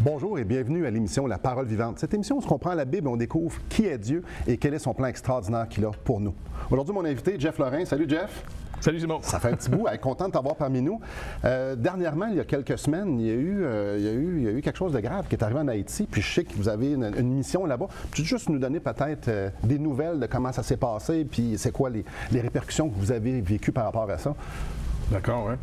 Bonjour et bienvenue à l'émission La Parole vivante. Cette émission, on se comprend la Bible et on découvre qui est Dieu et quel est son plan extraordinaire qu'il a pour nous. Aujourd'hui, mon invité, Jeff Lorrain. Salut Jeff. Salut Simon. Ça fait un petit bout. Content de t'avoir parmi nous. Dernièrement, il y a quelques semaines, il y a eu quelque chose de grave qui est arrivé en Haïti. Puis je sais que vous avez une mission là-bas. Peux-tu juste nous donner peut-être des nouvelles de comment ça s'est passé puis c'est quoi les répercussions que vous avez vécues par rapport à ça? D'accord, oui.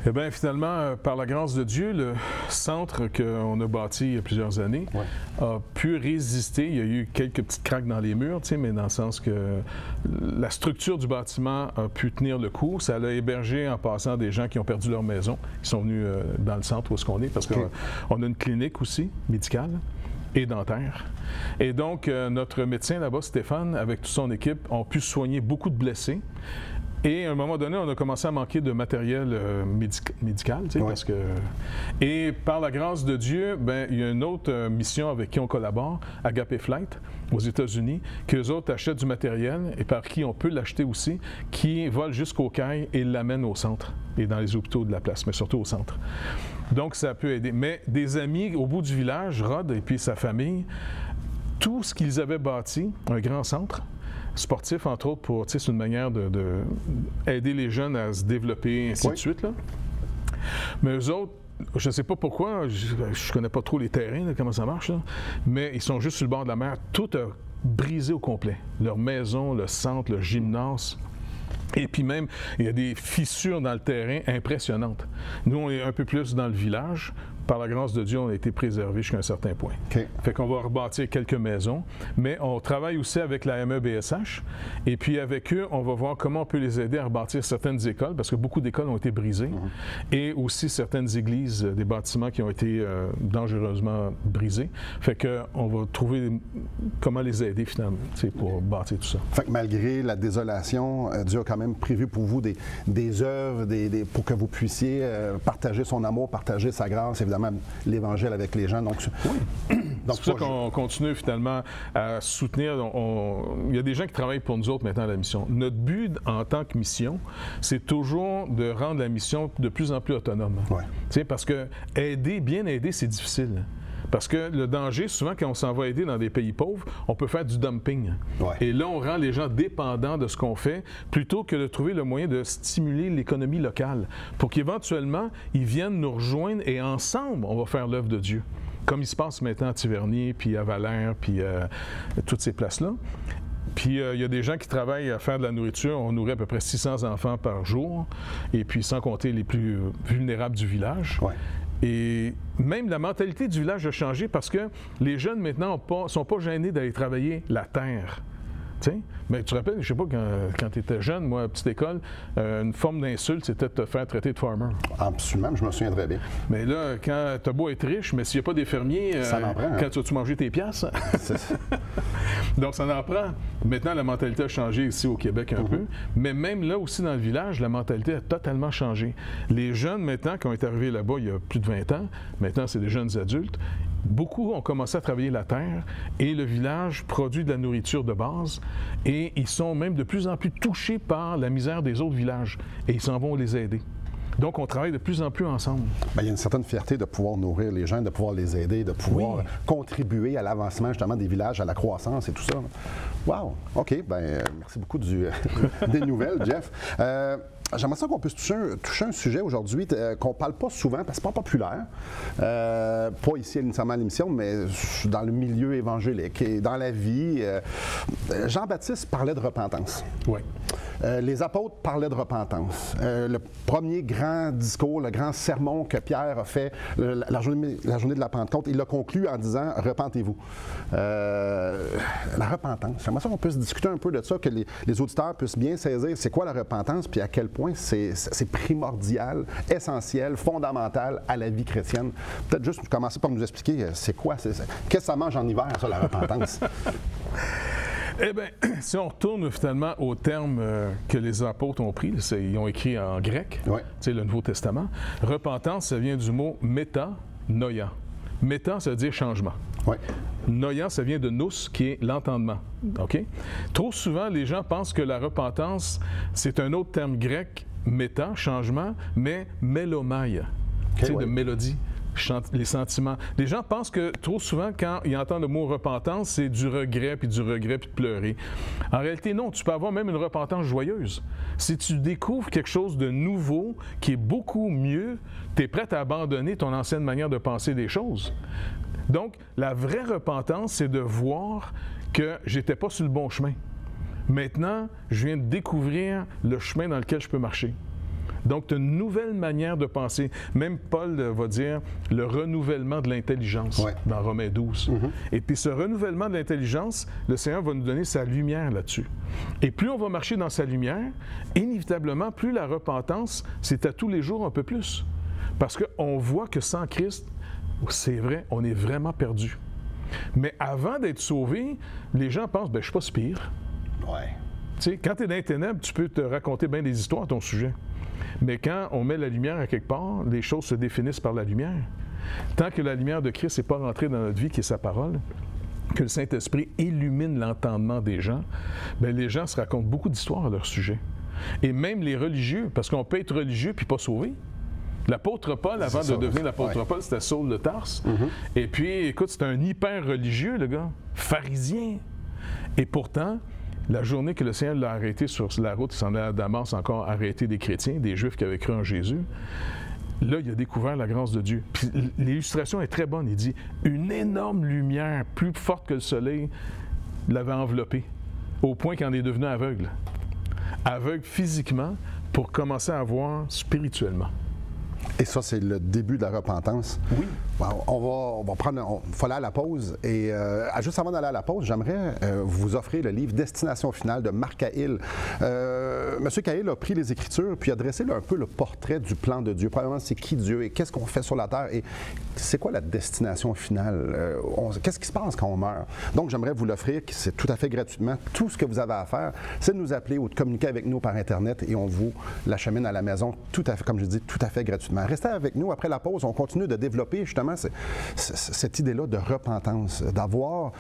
Eh bien, finalement, par la grâce de Dieu, le centre qu'on a bâti il y a plusieurs années a pu résister. Il y a eu quelques petites craques dans les murs, mais dans le sens que la structure du bâtiment a pu tenir le coup. Ça a hébergé en passant des gens qui ont perdu leur maison, qui sont venus dans le centre où est-ce qu'on est, parce qu'on a une clinique aussi, médicale et dentaire. Et donc, notre médecin là-bas, Stéphane, avec toute son équipe, ont pu soigner beaucoup de blessés. Et à un moment donné, on a commencé à manquer de matériel médical, parce que... Et par la grâce de Dieu, ben, il y a une autre mission avec qui on collabore, Agape Flight, aux États-Unis, qu'eux autres achètent du matériel et par qui on peut l'acheter aussi, qui vole jusqu'au Caille et l'amène au centre et dans les hôpitaux de la place, mais surtout au centre. Donc, ça peut aider. Mais des amis au bout du village, Rod et puis sa famille, tout ce qu'ils avaient bâti, un grand centre, sportif, entre autres, pour, c'est une manière d'aider les jeunes à se développer, ainsi de suite. Là. Mais eux autres, je ne sais pas pourquoi, je ne connais pas trop les terrains, là, comment ça marche, là, mais ils sont juste sur le bord de la mer. Tout a brisé au complet. Leur maison, le centre, le gymnase. Et puis même, il y a des fissures dans le terrain impressionnantes. Nous, on est un peu plus dans le village. Par la grâce de Dieu, on a été préservés jusqu'à un certain point. Fait qu'on va rebâtir quelques maisons, mais on travaille aussi avec la MEBSH. Et puis avec eux, on va voir comment on peut les aider à rebâtir certaines écoles, parce que beaucoup d'écoles ont été brisées, et aussi certaines églises, des bâtiments qui ont été dangereusement brisés. Fait qu'on va trouver comment les aider finalement, pour bâtir tout ça. Fait que malgré la désolation, Dieu a quand même prévu pour vous des œuvres, pour que vous puissiez partager son amour, partager sa grâce, évidemment, l'Évangile avec les gens. Donc, c'est pour ça qu'on continue finalement à soutenir. Il y a des gens qui travaillent pour nous autres maintenant à la mission. Notre but en tant que mission, c'est toujours de rendre la mission de plus en plus autonome. Parce que bien aider, c'est difficile. Parce que le danger, souvent, quand on s'en va aider dans des pays pauvres, on peut faire du dumping. Et là, on rend les gens dépendants de ce qu'on fait, plutôt que de trouver le moyen de stimuler l'économie locale, pour qu'éventuellement, ils viennent nous rejoindre et ensemble, on va faire l'œuvre de Dieu. Comme il se passe maintenant à Tiverny, puis à Valère, puis toutes ces places-là. Puis il y a des gens qui travaillent à faire de la nourriture. On nourrit à peu près 600 enfants par jour, et puis sans compter les plus vulnérables du village. Et même la mentalité du village a changé parce que les jeunes maintenant ne sont pas gênés d'aller travailler la terre. T'sais? Mais tu te rappelles, je sais pas, quand tu étais jeune, moi, à petite école, une forme d'insulte, c'était de te faire traiter de farmer. Absolument, je me souviens très bien. Mais là, quand tu as beau être riche, mais s'il n'y a pas des fermiers, ça en prend, quand tu vas-tu manger tes piastres? Donc, ça en prend. Maintenant, la mentalité a changé ici au Québec un peu, mais même là aussi dans le village, la mentalité a totalement changé. Les jeunes, maintenant, qui ont été arrivés là-bas il y a plus de 20 ans, maintenant, c'est des jeunes adultes, beaucoup ont commencé à travailler la terre et le village produit de la nourriture de base et ils sont même de plus en plus touchés par la misère des autres villages et ils s'en vont les aider. Donc, on travaille de plus en plus ensemble. Bien, il y a une certaine fierté de pouvoir nourrir les gens, de pouvoir les aider, de pouvoir contribuer à l'avancement justement des villages, à la croissance et tout ça. Wow! OK. Bien, merci beaucoup des nouvelles, Jeff. J'aimerais ça qu'on puisse toucher un sujet aujourd'hui qu'on ne parle pas souvent parce que ce n'est pas populaire. Pas ici nécessairement à l'émission, mais dans le milieu évangélique et dans la vie. Jean-Baptiste parlait de repentance. Les apôtres parlaient de repentance. Le premier grand discours, le grand sermon que Pierre a fait la journée de la Pentecôte, il l'a conclu en disant « Repentez-vous ». La repentance. J'aimerais ça qu'on puisse discuter un peu de ça, que les auditeurs puissent bien saisir c'est quoi la repentance puis à quel point c'est primordial, essentiel, fondamental à la vie chrétienne. Peut-être juste commencer par nous expliquer c'est quoi, qu'est-ce que ça mange en hiver, ça, la repentance? Eh bien, si on retourne finalement au terme que les apôtres ont pris, ils ont écrit en grec, le Nouveau Testament, repentance, ça vient du mot méta-noia. Méta, ça veut dire changement. Noia, ça vient de nous, qui est l'entendement. OK? Trop souvent, les gens pensent que la repentance, c'est un autre terme grec, méta, changement, mais mélomai, de mélodie. les sentiments. Les gens pensent que trop souvent, quand ils entendent le mot repentance, c'est du regret, puis de pleurer. En réalité, non, tu peux avoir même une repentance joyeuse. Si tu découvres quelque chose de nouveau, qui est beaucoup mieux, tu es prêt à abandonner ton ancienne manière de penser des choses. Donc, la vraie repentance, c'est de voir que j'étais pas sur le bon chemin. Maintenant, je viens de découvrir le chemin dans lequel je peux marcher. Donc, tu as une nouvelle manière de penser. Même Paul va dire le renouvellement de l'intelligence dans Romains 12. Et puis, ce renouvellement de l'intelligence, le Seigneur va nous donner sa lumière là-dessus. Et plus on va marcher dans sa lumière, inévitablement, plus la repentance, c'est à tous les jours un peu plus. Parce qu'on voit que sans Christ, c'est vrai, on est vraiment perdu. Mais avant d'être sauvé, les gens pensent, bien, je ne suis pas si pire. Ouais. Tu sais, quand tu es dans les ténèbres, tu peux te raconter bien des histoires à ton sujet. Mais quand on met la lumière à quelque part, les choses se définissent par la lumière. Tant que la lumière de Christ n'est pas rentrée dans notre vie, qui est sa parole, que le Saint-Esprit illumine l'entendement des gens, bien, les gens se racontent beaucoup d'histoires à leur sujet. Et même les religieux, parce qu'on peut être religieux puis pas sauvé. L'apôtre Paul, avant de devenir l'apôtre Paul, c'était Saul de Tarse. Et puis, écoute, c'était un hyper religieux, le gars, pharisien. Et pourtant, la journée que le Seigneur l'a arrêté sur la route, il s'en allait à Damas encore arrêter des chrétiens, des Juifs qui avaient cru en Jésus. Là, il a découvert la grâce de Dieu. Puis l'illustration est très bonne. Il dit, une énorme lumière, plus forte que le soleil, l'avait enveloppé, au point qu'il en est devenu aveugle. Aveugle physiquement pour commencer à voir spirituellement. Et ça, c'est le début de la repentance. Oui. Wow. On va prendre... Il faut aller à la pause. Et juste avant d'aller à la pause, j'aimerais vous offrir le livre « Destination finale » de Marc Cahill. Monsieur Cahill a pris les Écritures puis a dressé un peu le portrait du plan de Dieu. Premièrement, c'est qui Dieu et qu'est-ce qu'on fait sur la terre et c'est quoi la destination finale? Qu'est-ce qui se passe quand on meurt? Donc, j'aimerais vous l'offrir, c'est tout à fait gratuitement. Tout ce que vous avez à faire, c'est de nous appeler ou de communiquer avec nous par Internet et on vous l'achemine à la maison, tout à fait, comme je dis, tout à fait gratuitement. Restez avec nous après la pause. On continue de développer justement cette idée-là de repentance, d'avoir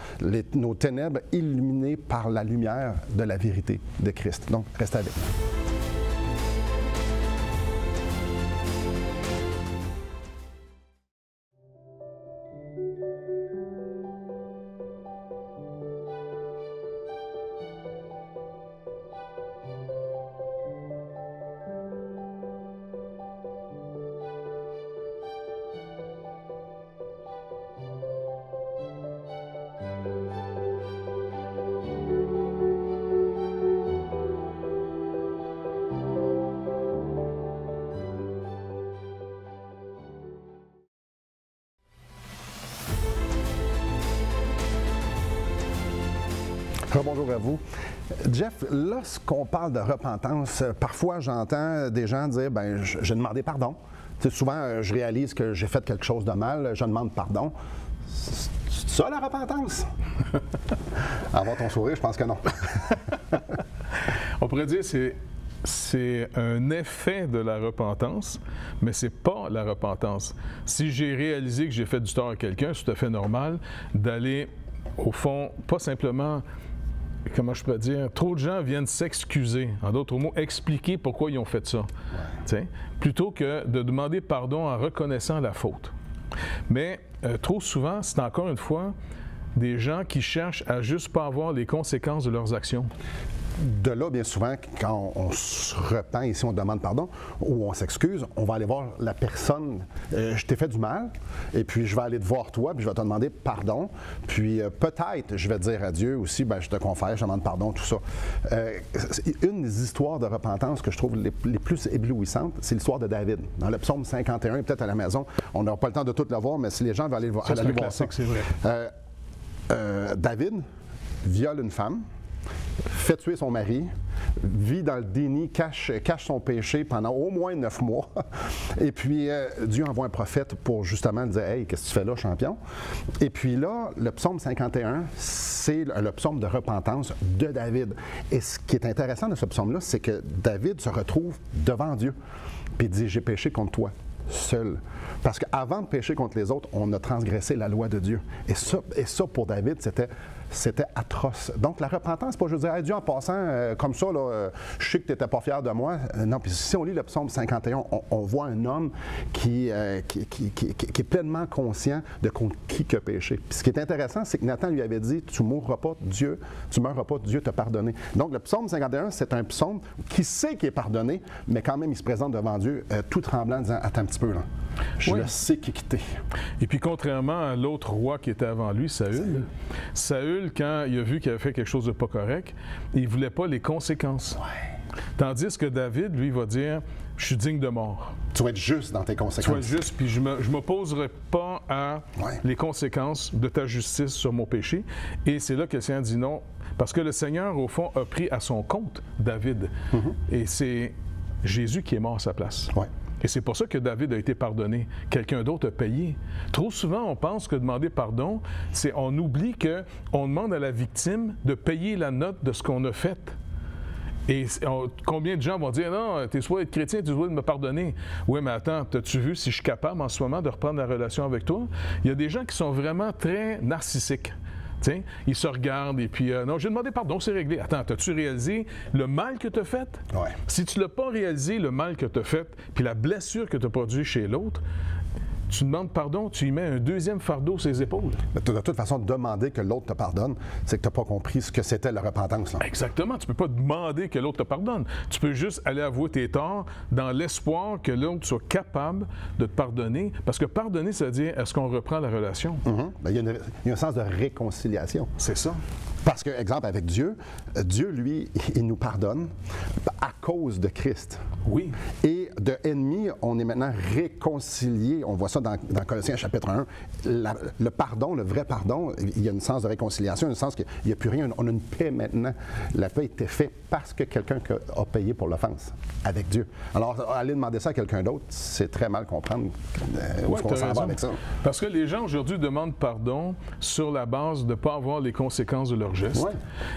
nos ténèbres illuminées par la lumière de la vérité de Christ. Donc, restez avec nous. Bonjour à vous. Jeff, lorsqu'on parle de repentance, parfois j'entends des gens dire, bien, j'ai demandé pardon. Tu sais, souvent, je réalise que j'ai fait quelque chose de mal, je demande pardon. C'est ça la repentance? Avoir ton sourire, je pense que non. On pourrait dire que c'est un effet de la repentance, mais c'est pas la repentance. Si j'ai réalisé que j'ai fait du tort à quelqu'un, c'est tout à fait normal d'aller, au fond, pas simplement... Comment je peux dire, trop de gens viennent s'excuser, en d'autres mots, expliquer pourquoi ils ont fait ça, plutôt que de demander pardon en reconnaissant la faute. Mais trop souvent, c'est encore une fois des gens qui cherchent à juste pas avoir les conséquences de leurs actions. De là, bien souvent, quand on se repent, ici on demande pardon, ou on s'excuse, on va aller voir la personne, je t'ai fait du mal, et puis je vais aller te voir toi, puis je vais te demander pardon, puis peut-être, je vais dire à Dieu aussi, ben, je te confesse, je demande pardon, tout ça. Une des histoires de repentance que je trouve les plus éblouissantes, c'est l'histoire de David. Dans le psaume 51, peut-être à la maison, on n'aura pas le temps de tout le voir, mais si les gens veulent aller voir ça. C'est vrai. David viole une femme, fait tuer son mari, vit dans le déni, cache son péché pendant au moins 9 mois. Et puis, Dieu envoie un prophète pour justement dire « Hey, qu'est-ce que tu fais là, champion? » Et puis là, le psaume 51, c'est le psaume de repentance de David. Et ce qui est intéressant de ce psaume-là, c'est que David se retrouve devant Dieu. Puis il dit « J'ai péché contre toi. » Seul. Parce qu'avant de pécher contre les autres, on a transgressé la loi de Dieu. Et ça pour David, c'était c'était atroce. Donc, la repentance, c'est pas juste dire, hey, Dieu, en passant, comme ça, là, je sais que tu n'étais pas fier de moi. Non, puis si on lit le psaume 51, on voit un homme qui est pleinement conscient de contre qui a péché. Puis ce qui est intéressant, c'est que Nathan lui avait dit, tu meurs pas, Dieu t'a pardonné. Donc, le psaume 51, c'est un psaume qui sait qu'il est pardonné, mais quand même, il se présente devant Dieu tout tremblant, en disant, attends un petit peu, là. Je le sais qui quitté. Et puis, contrairement à l'autre roi qui était avant lui, Saül, quand il a vu qu'il avait fait quelque chose de pas correct, il ne voulait pas les conséquences. Ouais. Tandis que David, lui, va dire, je suis digne de mort. Tu vas être juste dans tes conséquences. Tu vas être juste, puis je ne m'opposerai pas à les conséquences de ta justice sur mon péché. Et c'est là que le Seigneur dit non, parce que le Seigneur, au fond, a pris à son compte David. Et c'est Jésus qui est mort à sa place. Ouais. Et c'est pour ça que David a été pardonné. Quelqu'un d'autre a payé. Trop souvent, on pense que demander pardon, c'est on oublie qu'on demande à la victime de payer la note de ce qu'on a fait. Et combien de gens vont dire, non, tu es soit être chrétien, tu dois me pardonner. Oui, mais attends, as-tu vu si je suis capable en ce moment de reprendre la relation avec toi? Il y a des gens qui sont vraiment très narcissiques. T'sais, ils se regardent et puis, non, j'ai demandé pardon, c'est réglé. Attends, as-tu réalisé le mal que tu as fait? Ouais. Si tu ne l'as pas réalisé, le mal que tu as fait, puis la blessure que tu as produite chez l'autre, tu demandes pardon, tu y mets un deuxième fardeau sur les épaules. Mais de toute façon, demander que l'autre te pardonne, c'est que tu n'as pas compris ce que c'était la repentance. Là. Exactement. Tu ne peux pas demander que l'autre te pardonne. Tu peux juste aller avouer tes torts dans l'espoir que l'autre soit capable de te pardonner. Parce que pardonner, ça veut dire, est-ce qu'on reprend la relation? Bien, il y a un sens de réconciliation. C'est ça. Parce que, exemple, avec Dieu, Dieu, lui, il nous pardonne à cause de Christ. Oui. Et de ennemi, on est maintenant réconcilié. On voit ça dans Colossiens chapitre 1. Le pardon, le vrai pardon, il y a un sens de réconciliation, un sens qu'il n'y a plus rien. On a une paix maintenant. La paix était faite parce que quelqu'un a payé pour l'offense avec Dieu. Alors, aller demander ça à quelqu'un d'autre, c'est très mal comprendre où on s'en va avec ça. Parce que les gens aujourd'hui demandent pardon sur la base de ne pas avoir les conséquences de leur geste. Ouais.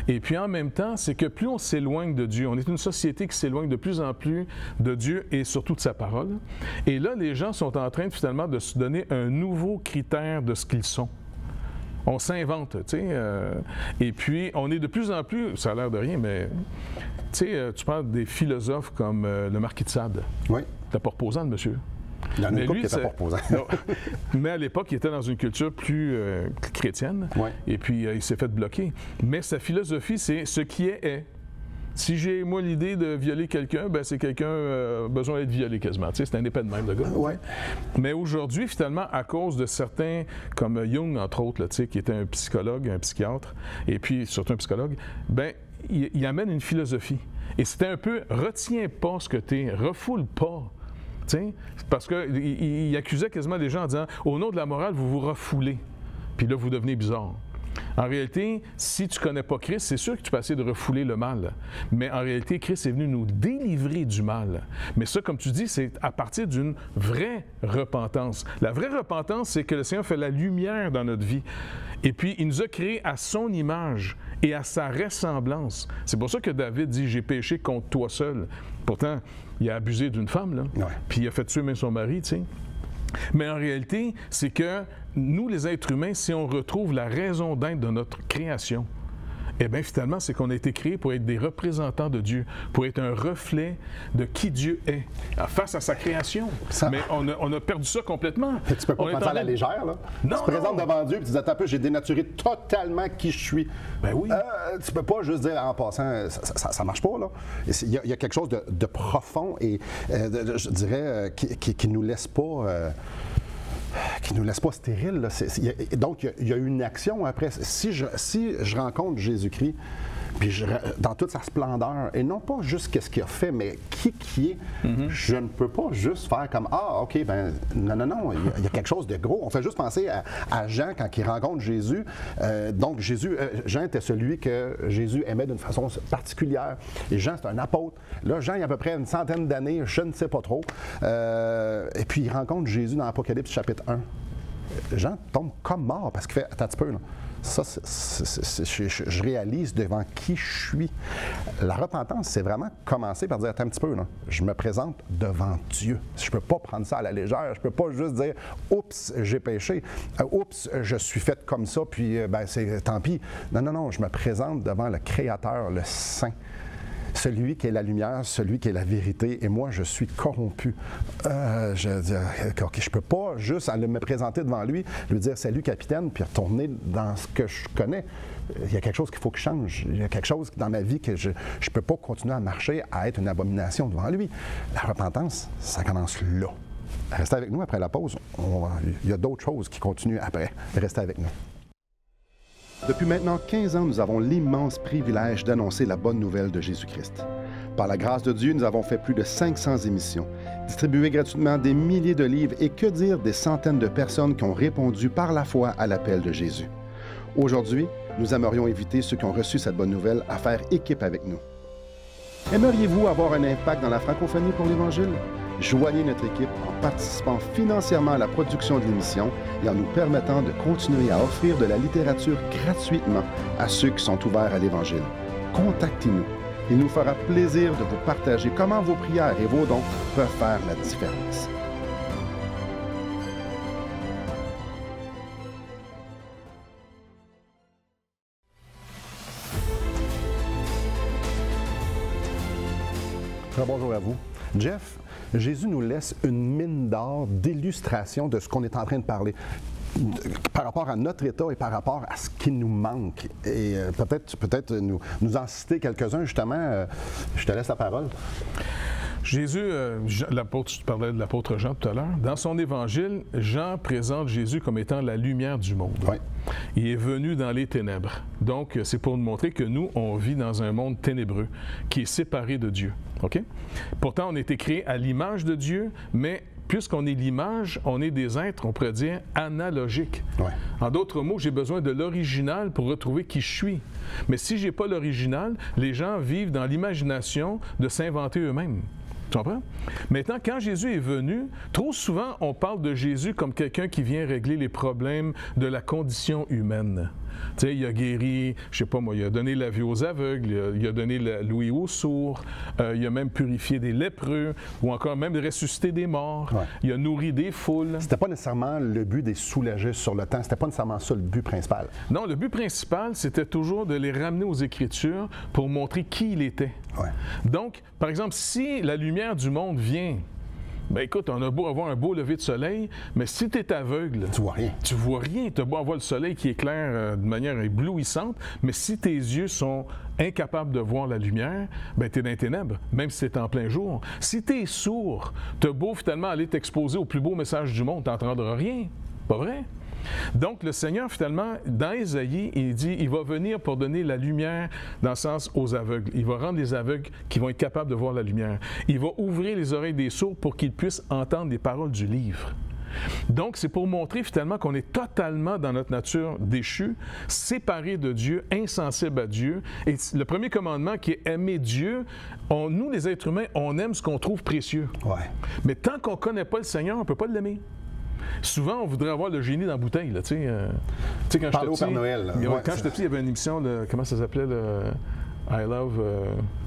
Et puis en même temps, c'est que plus on s'éloigne de Dieu, on est une société qui s'éloigne de plus en plus de Dieu et surtout de sa parole. Et là, les gens sont en train finalement de se donner un nouveau critère de ce qu'ils sont. On s'invente, tu sais. Et puis, on est de plus en plus, ça a l'air de rien, mais tu sais, tu parles des philosophes comme le Marquis de Sade. Oui. T'as pas reposant, le monsieur. Il y en a une couple qui n'était pas reposant. Mais à l'époque, il était dans une culture plus chrétienne. Ouais. Et puis, il s'est fait bloquer. Mais sa philosophie, c'est ce qui est. Si j'ai, moi, l'idée de violer quelqu'un, ben c'est quelqu'un besoin d'être violé quasiment. Tu sais, c'est un épée de même, le gars. Ouais. Mais aujourd'hui, finalement, à cause de certains, comme Jung, entre autres, là, tu sais, qui était un psychologue, un psychiatre, et puis surtout un psychologue, ben il amène une philosophie. Et c'était un peu, retiens pas ce que tu es, refoule pas. T'sais, parce qu'il accusait quasiment les gens en disant « Au nom de la morale, vous vous refoulez. » Puis là, vous devenez bizarre. En réalité, si tu ne connais pas Christ, c'est sûr que tu peux essayer de refouler le mal. Mais en réalité, Christ est venu nous délivrer du mal. Mais ça, comme tu dis, c'est à partir d'une vraie repentance. La vraie repentance, c'est que le Seigneur fait la lumière dans notre vie. Et puis, il nous a créés à son image et à sa ressemblance. C'est pour ça que David dit « J'ai péché contre toi seul ». Pourtant, il a abusé d'une femme, là. Ouais. Puis il a fait tuer même son mari, tu sais. Mais en réalité, c'est que nous, les êtres humains, si on retrouve la raison d'être de notre création, eh bien, finalement, c'est qu'on a été créés pour être des représentants de Dieu, pour être un reflet de qui Dieu est, face à sa création. Mais on a perdu ça complètement. Et tu peux pas prendre ça à la légère, là. Non, tu te présentes devant Dieu et tu dis, attends un peu, j'ai dénaturé totalement qui je suis. Ben oui. Tu peux pas juste dire en passant, ça marche pas, là. Il y a quelque chose de profond et, je dirais, qui nous laisse pas... qui ne nous laisse pas stériles. Donc, il y a une action après. Si je rencontre Jésus-Christ, puis dans toute sa splendeur, et non pas juste qu'est-ce qu'il a fait, mais qui est, je ne peux pas juste faire comme « Ah, OK, ben non, il y a quelque chose de gros. » On fait juste penser à Jean quand il rencontre Jésus. Donc, Jean était celui que Jésus aimait d'une façon particulière. Et Jean, c'est un apôtre. Là, Jean, il y a à peu près une centaine d'années, je ne sais pas trop. Et puis, il rencontre Jésus dans Apocalypse chapitre 1. Jean tombe comme mort parce qu'il fait « Attends un petit peu, là. Ça, je réalise devant qui je suis. La repentance, c'est vraiment commencer par dire, attends un petit peu, là, je me présente devant Dieu. Je ne peux pas prendre ça à la légère. Je ne peux pas juste dire, oups, j'ai péché. Oups, je suis fait comme ça, puis c'est tant pis. Non, non, non, je me présente devant le Créateur, le Saint. Celui qui est la lumière, celui qui est la vérité, et moi, je suis corrompu. Je ne peux pas juste aller me présenter devant lui, lui dire « Salut, capitaine », puis retourner dans ce que je connais. Il y a quelque chose qu'il faut que je change. Il y a quelque chose dans ma vie que je ne peux pas continuer à marcher, à être une abomination devant lui. La repentance, ça commence là. Restez avec nous après la pause. Il y a d'autres choses qui continuent après. Restez avec nous. Depuis maintenant 15 ans, nous avons l'immense privilège d'annoncer la bonne nouvelle de Jésus-Christ. Par la grâce de Dieu, nous avons fait plus de 500 émissions, distribué gratuitement des milliers de livres et que dire des centaines de personnes qui ont répondu par la foi à l'appel de Jésus. Aujourd'hui, nous aimerions inviter ceux qui ont reçu cette bonne nouvelle à faire équipe avec nous. Aimeriez-vous avoir un impact dans la francophonie pour l'Évangile? Joignez notre équipe en participant financièrement à la production de l'émission et en nous permettant de continuer à offrir de la littérature gratuitement à ceux qui sont ouverts à l'Évangile. Contactez-nous. Il nous fera plaisir de vous partager comment vos prières et vos dons peuvent faire la différence. Bonjour à vous. Jeff, Jésus nous laisse une mine d'or d'illustration de ce qu'on est en train de parler par rapport à notre état et par rapport à ce qui nous manque. Et peut-être nous en citer quelques-uns, justement. Je te laisse la parole. Jésus, tu parlais de l'apôtre Jean tout à l'heure, dans son évangile, Jean présente Jésus comme étant la lumière du monde. Oui. Il est venu dans les ténèbres. Donc, c'est pour nous montrer que nous, on vit dans un monde ténébreux, qui est séparé de Dieu. OK? Pourtant, on a été créé à l'image de Dieu, mais puisqu'on est l'image, on est des êtres, on pourrait dire, analogiques. Ouais. En d'autres mots, j'ai besoin de l'original pour retrouver qui je suis. Mais si je n'ai pas l'original, les gens vivent dans l'imagination de s'inventer eux-mêmes. Tu comprends? Maintenant, quand Jésus est venu, trop souvent, on parle de Jésus comme quelqu'un qui vient régler les problèmes de la condition humaine. Tu sais, il a guéri, je sais pas moi, il a donné la vue aux aveugles, il a donné l'ouïe aux sourds, il a même purifié des lépreux, ou encore même ressuscité des morts, ouais. Il a nourri des foules. C'était pas nécessairement le but des soulager sur le temps, c'était pas nécessairement ça le but principal. Non, le but principal, c'était toujours de les ramener aux Écritures pour montrer qui il était. Ouais. Donc, par exemple, si la lumière du monde vient, ben écoute, on a beau avoir un beau lever de soleil, mais si tu es aveugle, tu vois rien. Tu vois rien. Tu as beau avoir le soleil qui éclaire de manière éblouissante, mais si tes yeux sont incapables de voir la lumière, ben tu es dans les ténèbres, même si c'est en plein jour. Si tu es sourd, tu as beau finalement aller t'exposer au plus beau message du monde, tu n'entendras rien. Pas vrai? Donc, le Seigneur, finalement, dans Ésaïe, il dit, il va venir pour donner la lumière, dans le sens aux aveugles. Il va rendre les aveugles qui vont être capables de voir la lumière. Il va ouvrir les oreilles des sourds pour qu'ils puissent entendre les paroles du livre. Donc, c'est pour montrer finalement qu'on est totalement dans notre nature déchue, séparé de Dieu, insensible à Dieu. Et le premier commandement qui est aimer Dieu, nous, les êtres humains, on aime ce qu'on trouve précieux. Ouais. Mais tant qu'on ne connaît pas le Seigneur, on ne peut pas l'aimer. Souvent, on voudrait avoir le génie dans la bouteille. Là, tu sais, quand Parler au Père Noël. Ouais, quand j'étais petit, il y avait une émission, comment ça s'appelait, I Love...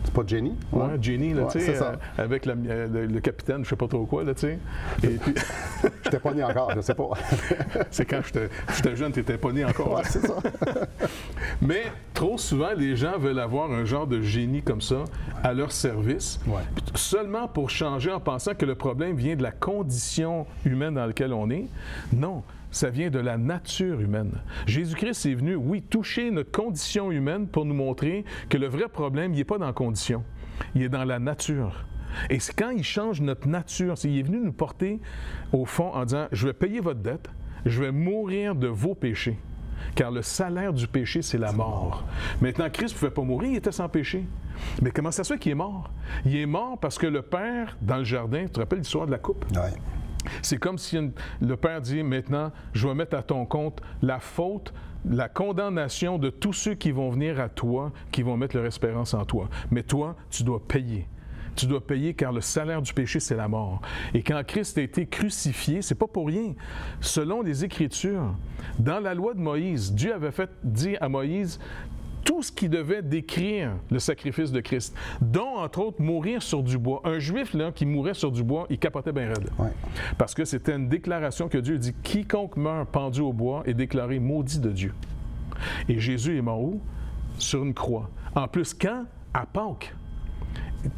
C'est pas Jenny? Oui, Jenny, là, ouais, tu sais, avec le capitaine, je sais pas trop quoi, là, tu sais. Et puis... Je n'étais pas né encore, je sais pas. C'est quand j'étais jeune, tu n'étais pas né encore. Ouais, c'est ça. Mais trop souvent, les gens veulent avoir un genre de génie comme ça à leur service, seulement pour changer en pensant que le problème vient de la condition humaine dans laquelle on est. Non. Ça vient de la nature humaine. Jésus-Christ est venu, oui, toucher notre condition humaine pour nous montrer que le vrai problème, il n'est pas dans la condition, il est dans la nature. Et c'est quand il change notre nature, il est venu nous porter au fond en disant, je vais payer votre dette, je vais mourir de vos péchés, car le salaire du péché, c'est la mort. Maintenant, Christ ne pouvait pas mourir, il était sans péché. Mais comment ça se fait qu'il est mort? Il est mort parce que le Père, dans le jardin, tu te rappelles l'histoire de la coupe? Oui. C'est comme si le Père dit, maintenant, je vais mettre à ton compte la faute, la condamnation de tous ceux qui vont venir à toi, qui vont mettre leur espérance en toi. Mais toi, tu dois payer. tu dois payer car le salaire du péché, c'est la mort. Et quand Christ a été crucifié, c'est pas pour rien. Selon les Écritures, dans la loi de Moïse, Dieu avait dit à Moïse tout ce qui devait décrire le sacrifice de Christ, dont, entre autres, mourir sur du bois. Un Juif là, qui mourait sur du bois, il capotait bien raide. Ouais. Parce que c'était une déclaration que Dieu dit « Quiconque meurt pendu au bois est déclaré maudit de Dieu ». Et Jésus est mort où? Sur une croix. En plus, quand? À Pâques.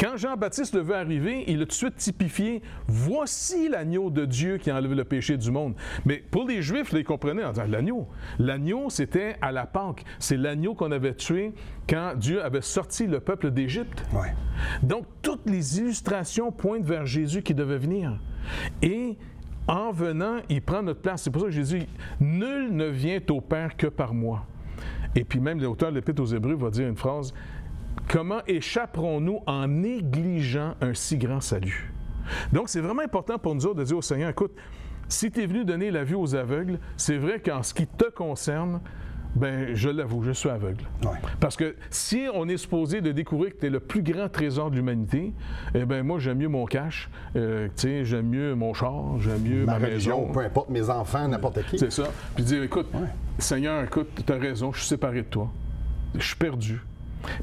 Quand Jean-Baptiste le veut arriver, il a tout de suite typifié « Voici l'agneau de Dieu qui a enlevé le péché du monde ». Mais pour les Juifs, là, ils comprenaient en disant « L'agneau ». L'agneau, c'était à la Pâque. C'est l'agneau qu'on avait tué quand Dieu avait sorti le peuple d'Égypte. Ouais. Donc, toutes les illustrations pointent vers Jésus qui devait venir. Et en venant, il prend notre place. C'est pour ça que Jésus dit « Nul ne vient au Père que par moi ». Et puis même l'auteur de l'Épître aux Hébreux va dire une phrase « Comment échapperons-nous en négligeant un si grand salut? » Donc, c'est vraiment important pour nous autres de dire au Seigneur, écoute, si tu es venu donner la vue aux aveugles, c'est vrai qu'en ce qui te concerne, ben je l'avoue, je suis aveugle. Ouais. Parce que si on est supposé de découvrir que tu es le plus grand trésor de l'humanité, eh bien moi, j'aime mieux mon cash, j'aime mieux mon char, j'aime mieux ma religion, maison. Peu importe, mes enfants, n'importe qui. C'est ça. Puis dire, écoute, Seigneur, écoute, tu as raison, je suis séparé de toi. Je suis perdu.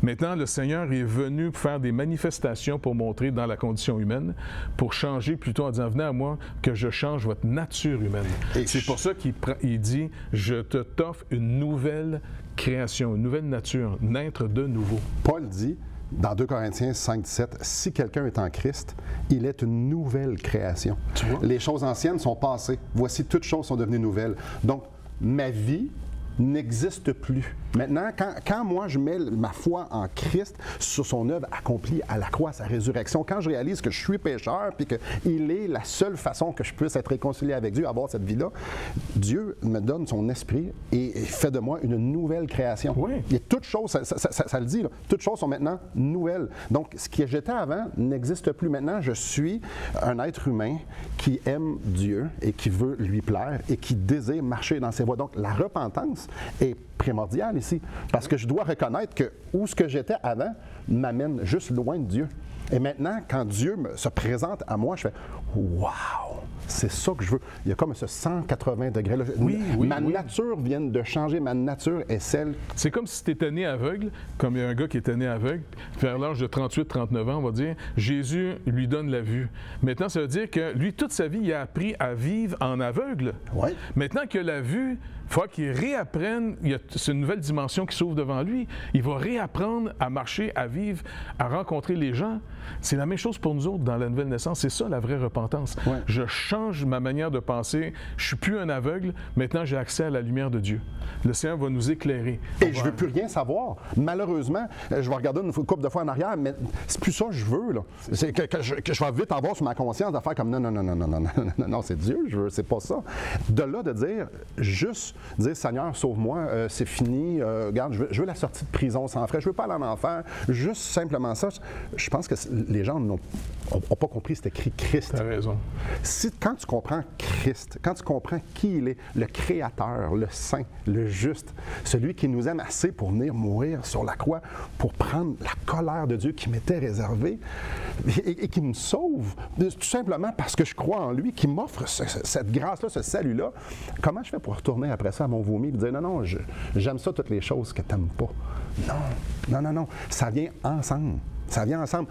Maintenant, le Seigneur est venu faire des manifestations pour montrer dans la condition humaine, pour changer plutôt en disant « Venez à moi que je change votre nature humaine ». Et c'est pour ça qu'il dit « Je t'offre une nouvelle création, une nouvelle nature, naître de nouveau ». Paul dit dans 2 Corinthiens 5,17 « Si quelqu'un est en Christ, il est une nouvelle création. Les choses anciennes sont passées. Voici, toutes choses sont devenues nouvelles. » Donc, ma vie n'existe plus. Maintenant, quand moi je mets ma foi en Christ sur son œuvre accomplie à la croix, sa résurrection, quand je réalise que je suis pécheur puis qu'il est la seule façon que je puisse être réconcilié avec Dieu, avoir cette vie-là, Dieu me donne son esprit et fait de moi une nouvelle création. Oui. Et toutes choses, ça le dit, là, toutes choses sont maintenant nouvelles. Donc, ce que j'étais avant n'existe plus. Maintenant, je suis un être humain qui aime Dieu et qui veut lui plaire et qui désire marcher dans ses voies. Donc, la repentance est primordial ici, parce que je dois reconnaître que où ce que j'étais avant m'amène juste loin de Dieu. Et maintenant, quand Dieu se présente à moi, je fais « Wow! C'est ça que je veux. » Il y a comme ce 180 degrés. Là. Ma nature vient de changer. Ma nature est celle... C'est comme si tu étais né aveugle, comme il y a un gars qui était né aveugle, vers l'âge de 38-39 ans, on va dire, Jésus lui donne la vue. Maintenant, ça veut dire que lui, toute sa vie, il a appris à vivre en aveugle. Ouais. Maintenant qu'il a la vue, il faut qu'il réapprenne, c'est une nouvelle dimension qui s'ouvre devant lui. Il va réapprendre à marcher, à vivre, à rencontrer les gens. C'est la même chose pour nous autres dans la nouvelle naissance. C'est ça la vraie repentance. Ouais. Je change ma manière de penser. Je ne suis plus un aveugle. Maintenant, j'ai accès à la lumière de Dieu. Le Seigneur va nous éclairer. Et je ne veux plus rien savoir. Malheureusement, je vais regarder une couple de fois en arrière, mais c'est plus ça que je veux. Là. C'est que je vais vite avoir sur ma conscience de faire comme non, c'est Dieu, je veux, c'est pas ça. De là, de dire juste dire Seigneur, sauve-moi, c'est fini, regarde, je veux la sortie de prison sans frais, je veux pas aller en enfer, juste simplement ça. Je pense que les gens n'ont pas compris, c'est écrit Christ. Tu as raison. Quand tu comprends Christ, quand tu comprends qui il est, le Créateur, le Saint, le Juste, celui qui nous aime assez pour venir mourir sur la croix, pour prendre la colère de Dieu qui m'était réservée et qui me sauve, tout simplement parce que je crois en lui, qui m'offre cette grâce-là, ce salut-là, comment je fais pour retourner après ça à mon vomi et dire non, j'aime ça toutes les choses que tu n'aimes pas. Non, ça vient ensemble. Ça vient ensemble.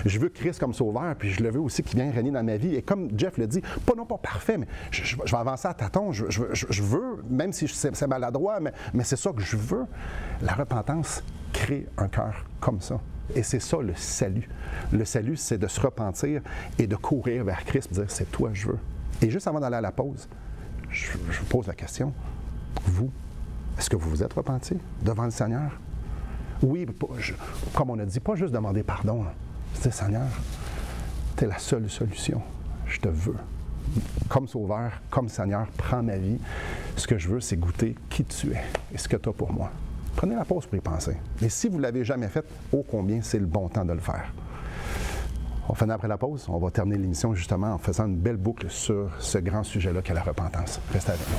Je veux Christ comme sauveur, puis je le veux aussi qu'il vienne régner dans ma vie. Et comme Jeff le dit, pas parfait, mais je vais avancer à tâtons. Je veux, même si c'est maladroit, mais c'est ça que je veux. La repentance crée un cœur comme ça. Et c'est ça le salut. Le salut, c'est de se repentir et de courir vers Christ et dire c'est toi que je veux. Et juste avant d'aller à la pause, je vous pose la question. Vous, est-ce que vous vous êtes repenti devant le Seigneur? Oui, comme on a dit, pas juste demander pardon. C'est Seigneur, tu es la seule solution. Je te veux. Comme sauveur, comme Seigneur, prends ma vie. Ce que je veux, c'est goûter qui tu es et ce que tu as pour moi. Prenez la pause pour y penser. Et si vous ne l'avez jamais fait, ô combien c'est le bon temps de le faire. On finit après la pause. On va terminer l'émission justement en faisant une belle boucle sur ce grand sujet-là qu'est la repentance. Restez avec nous.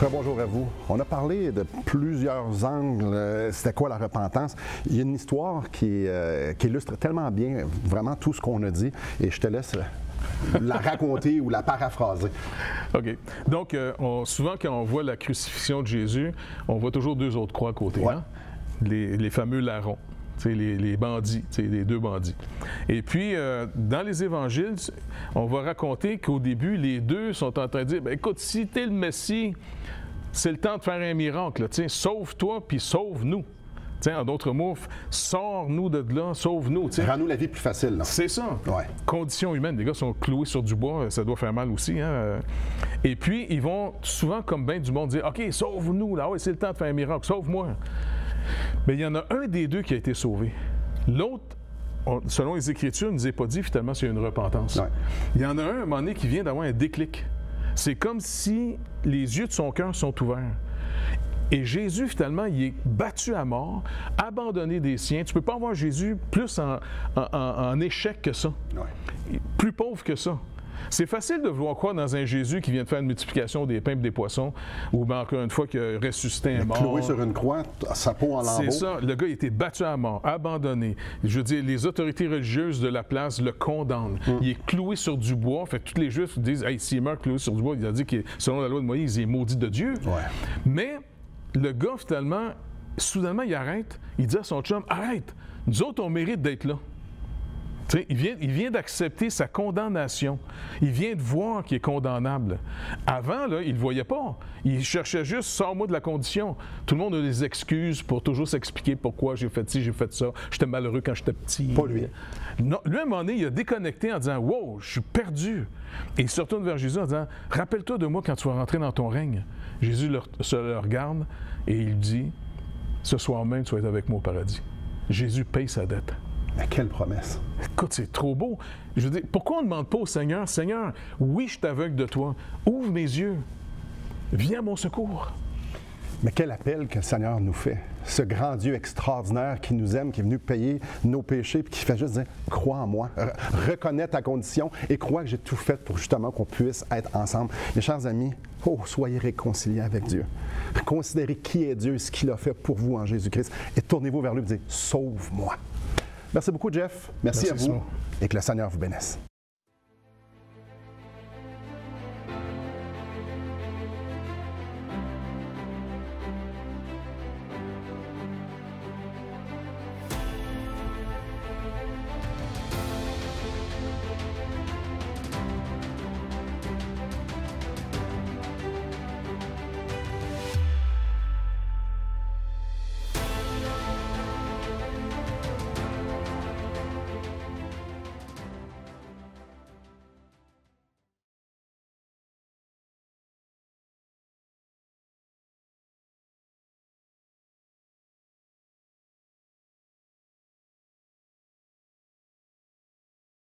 Très bonjour à vous. On a parlé de plusieurs angles. C'était quoi la repentance? Il y a une histoire qui illustre tellement bien vraiment tout ce qu'on a dit et je te laisse la raconter ou la paraphraser. OK. Donc, souvent, quand on voit la crucifixion de Jésus, on voit toujours deux autres croix à côté. Ouais. Hein? Les fameux larrons. Les bandits, les deux bandits. Et puis, dans les évangiles, on va raconter qu'au début, les deux sont en train de dire, écoute, si tu es le Messie, c'est le temps de faire un miracle. Sauve-toi, puis sauve-nous. En d'autres mots, sors-nous de là, sauve-nous. Rends-nous la vie plus facile. C'est ça. Ouais. Condition humaine. Les gars sont cloués sur du bois, ça doit faire mal aussi. Hein? Et puis, ils vont souvent, comme bien du monde, dire, OK, sauve-nous, là, ouais, c'est le temps de faire un miracle, sauve-moi. Mais il y en a un des deux qui a été sauvé. L'autre, selon les Écritures, ne nous est pas dit finalement s'il y a une repentance. Ouais. Il y en a un moment donné qui vient d'avoir un déclic. C'est comme si les yeux de son cœur sont ouverts. Et Jésus, finalement, il est battu à mort, abandonné des siens. Tu ne peux pas avoir Jésus plus en échec que ça. Ouais. Plus pauvre que ça. C'est facile de vouloir croire dans un Jésus qui vient de faire une multiplication des pains et des poissons, ou bien encore une fois qu'il a ressuscité un mort. Cloué sur une croix, sa peau en lambeaux. C'est ça. Le gars, il était battu à mort, abandonné. Je veux dire, les autorités religieuses de la place le condamnent. Il est cloué sur du bois. Fait que tous les Juifs disent, hey, s'il meurt cloué sur du bois, il a dit que selon la loi de Moïse, il est maudit de Dieu. Ouais. Mais le gars, finalement, soudainement, il arrête. Il dit à son chum, arrête, nous autres, on mérite d'être là. Il vient d'accepter sa condamnation. Il vient de voir qu'il est condamnable. Avant, là, il ne le voyait pas. Il cherchait juste, sors-moi de la condition. Tout le monde a des excuses pour toujours s'expliquer pourquoi j'ai fait ci, j'ai fait ça. J'étais malheureux quand j'étais petit. Pas lui. Non, lui, à un moment donné, il a déconnecté en disant, wow, je suis perdu. Et il se retourne vers Jésus en disant, rappelle-toi de moi quand tu vas rentrer dans ton règne. Jésus se le regarde et il dit, ce soir même, tu vas être avec moi au paradis. Jésus paye sa dette. Mais quelle promesse! Écoute, c'est trop beau. Je veux dire, pourquoi on ne demande pas au Seigneur, Seigneur, oui, je t'aveugle de toi, ouvre mes yeux, viens à mon secours. Mais quel appel que le Seigneur nous fait. Ce grand Dieu extraordinaire qui nous aime, qui est venu payer nos péchés, puis qui fait juste dire, crois en moi, reconnais ta condition et crois que j'ai tout fait pour justement qu'on puisse être ensemble. Mes chers amis, soyez réconciliés avec Dieu. Considérez qui est Dieu, ce qu'il a fait pour vous en Jésus-Christ et tournez-vous vers lui et dites, sauve-moi. Merci beaucoup, Jeff. Merci à vous. Et que le Seigneur vous bénisse.